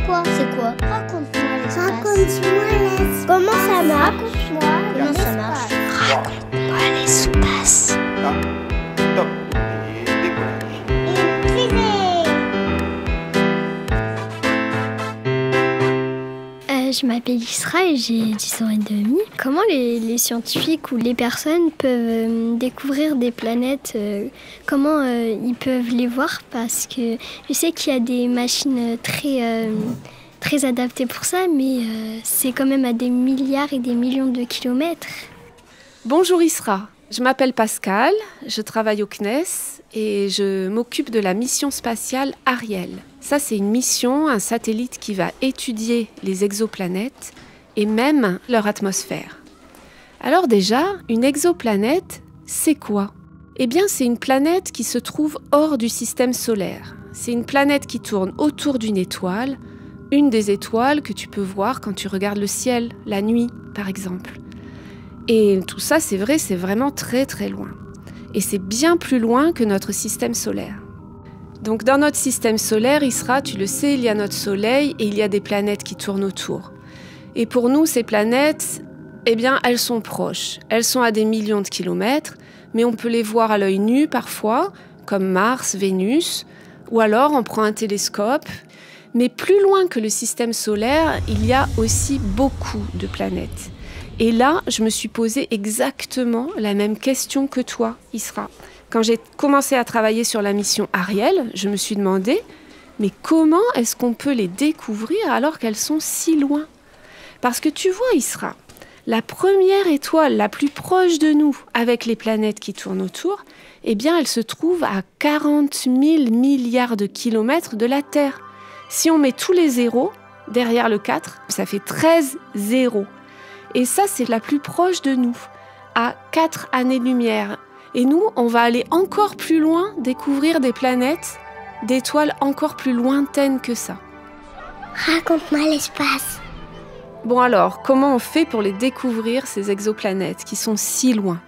quoi? C'est quoi? Raconte-moi l'espace. Raconte-moi l'espace. Comment ça marche? Raconte-moi Comment ça marche? Raconte-moi l'espace. Top. Et décollage. Et Je m'appelle Isra et j'ai 10 ans et demi. Comment les scientifiques ou les personnes peuvent découvrir des planètes? Comment ils peuvent les voir? Parce que je sais qu'il y a des machines très adaptées pour ça, mais c'est quand même à des milliards et des millions de kilomètres. Bonjour Isra, je m'appelle Pascal, je travaille au CNES et je m'occupe de la mission spatiale Ariel. Ça, c'est une mission, un satellite qui va étudier les exoplanètes et même leur atmosphère. Alors déjà, une exoplanète, c'est quoi? Eh bien, c'est une planète qui se trouve hors du système solaire. C'est une planète qui tourne autour d'une étoile, une des étoiles que tu peux voir quand tu regardes le ciel, la nuit, par exemple. Et tout ça, c'est vrai, c'est vraiment très très loin. Et c'est bien plus loin que notre système solaire. Donc dans notre système solaire, Isra, tu le sais, il y a notre Soleil et il y a des planètes qui tournent autour. Et pour nous, ces planètes, eh bien, elles sont proches. Elles sont à des millions de kilomètres, mais on peut les voir à l'œil nu parfois, comme Mars, Vénus, ou alors on prend un télescope. Mais plus loin que le système solaire, il y a aussi beaucoup de planètes. Et là, je me suis posé exactement la même question que toi, Isra. Quand j'ai commencé à travailler sur la mission Ariel, je me suis demandé, mais comment est-ce qu'on peut les découvrir alors qu'elles sont si loin? Parce que tu vois, Isra, la première étoile la plus proche de nous, avec les planètes qui tournent autour, eh bien, elle se trouve à 40 000 milliards de kilomètres de la Terre. Si on met tous les zéros derrière le 4, ça fait 13 zéros. Et ça, c'est la plus proche de nous, à 4 années-lumière. Et nous, on va aller encore plus loin, découvrir des planètes, d'étoiles encore plus lointaines que ça. Raconte-moi l'espace. Bon alors, comment on fait pour les découvrir, ces exoplanètes qui sont si loin?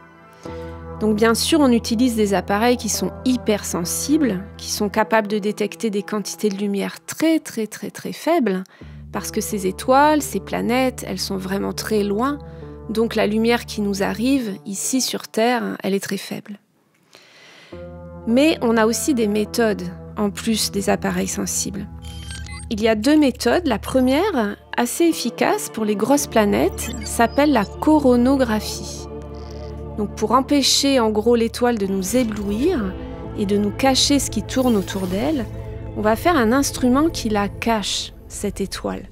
Donc bien sûr, on utilise des appareils qui sont hypersensibles, qui sont capables de détecter des quantités de lumière très très très très faibles, parce que ces étoiles, ces planètes, elles sont vraiment très loin. Donc la lumière qui nous arrive ici sur Terre, elle est très faible. Mais on a aussi des méthodes, en plus des appareils sensibles. Il y a 2 méthodes. La première, assez efficace pour les grosses planètes, s'appelle la coronographie. Donc pour empêcher en gros l'étoile de nous éblouir et de nous cacher ce qui tourne autour d'elle, on va faire un instrument qui la cache, cette étoile.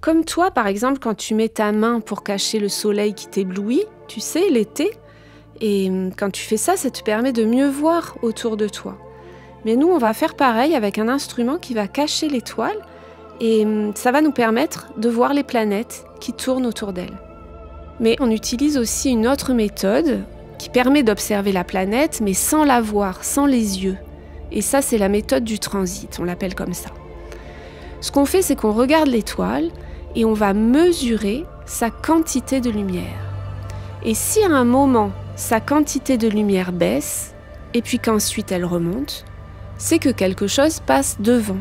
Comme toi, par exemple, quand tu mets ta main pour cacher le soleil qui t'éblouit, tu sais, l'été, et quand tu fais ça, ça te permet de mieux voir autour de toi. Mais nous, on va faire pareil avec un instrument qui va cacher l'étoile, et ça va nous permettre de voir les planètes qui tournent autour d'elle. Mais on utilise aussi une autre méthode qui permet d'observer la planète, mais sans la voir, sans les yeux. Et ça, c'est la méthode du transit, on l'appelle comme ça. Ce qu'on fait, c'est qu'on regarde l'étoile, et on va mesurer sa quantité de lumière. Et si à un moment, sa quantité de lumière baisse, et puis qu'ensuite elle remonte, c'est que quelque chose passe devant.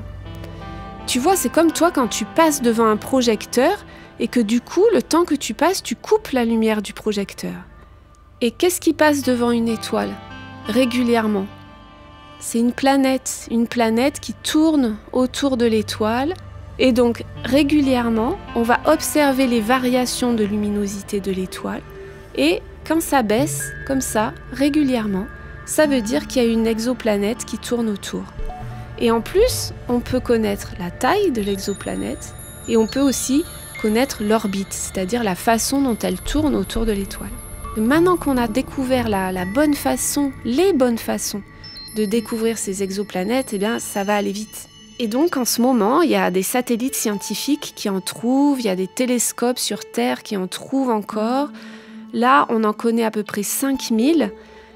Tu vois, c'est comme toi quand tu passes devant un projecteur, et que du coup, le temps que tu passes, tu coupes la lumière du projecteur. Et qu'est-ce qui passe devant une étoile, régulièrement? C'est une planète qui tourne autour de l'étoile. Et donc, régulièrement, on va observer les variations de luminosité de l'étoile. Et quand ça baisse, comme ça, régulièrement, ça veut dire qu'il y a une exoplanète qui tourne autour. Et en plus, on peut connaître la taille de l'exoplanète et on peut aussi connaître l'orbite, c'est-à-dire la façon dont elle tourne autour de l'étoile. Maintenant qu'on a découvert la bonne façon, les bonnes façons de découvrir ces exoplanètes, eh bien, ça va aller vite. Et donc, en ce moment, il y a des satellites scientifiques qui en trouvent, il y a des télescopes sur Terre qui en trouvent encore. Là, on en connaît à peu près 5000,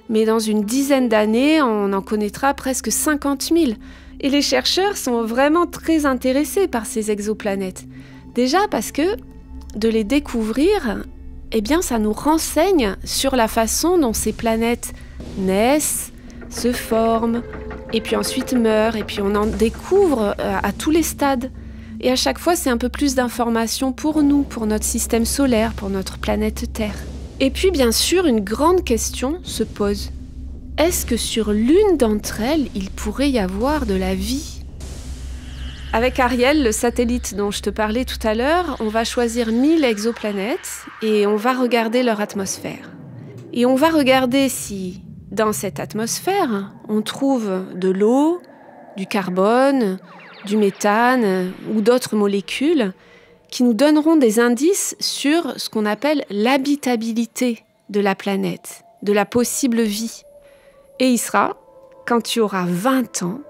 mais dans une dizaine d'années, on en connaîtra presque 50 000. Et les chercheurs sont vraiment très intéressés par ces exoplanètes. Déjà parce que de les découvrir, eh bien, ça nous renseigne sur la façon dont ces planètes naissent, se forment, et puis ensuite meurent, et puis on en découvre à tous les stades. Et à chaque fois, c'est un peu plus d'informations pour nous, pour notre système solaire, pour notre planète Terre. Et puis, bien sûr, une grande question se pose. Est-ce que sur l'une d'entre elles, il pourrait y avoir de la vie ? Avec Ariel, le satellite dont je te parlais tout à l'heure, on va choisir 1000 exoplanètes et on va regarder leur atmosphère. Et on va regarder si, dans cette atmosphère, on trouve de l'eau, du carbone, du méthane ou d'autres molécules qui nous donneront des indices sur ce qu'on appelle l'habitabilité de la planète, de la possible vie. Et Isra, quand tu auras 20 ans,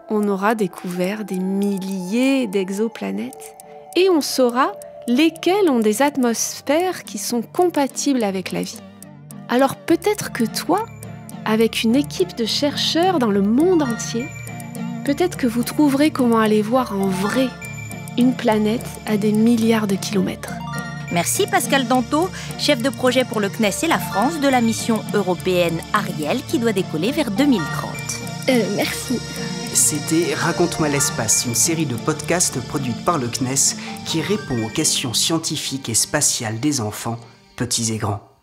on aura découvert des milliers d'exoplanètes et on saura lesquelles ont des atmosphères qui sont compatibles avec la vie. Alors peut-être que toi, avec une équipe de chercheurs dans le monde entier, peut-être que vous trouverez comment aller voir en vrai une planète à des milliards de kilomètres. Merci Pascal Danto, chef de projet pour le CNES et la France de la mission européenne Ariel qui doit décoller vers 2030. Merci. C'était Raconte-moi l'espace, une série de podcasts produite par le CNES qui répond aux questions scientifiques et spatiales des enfants, petits et grands.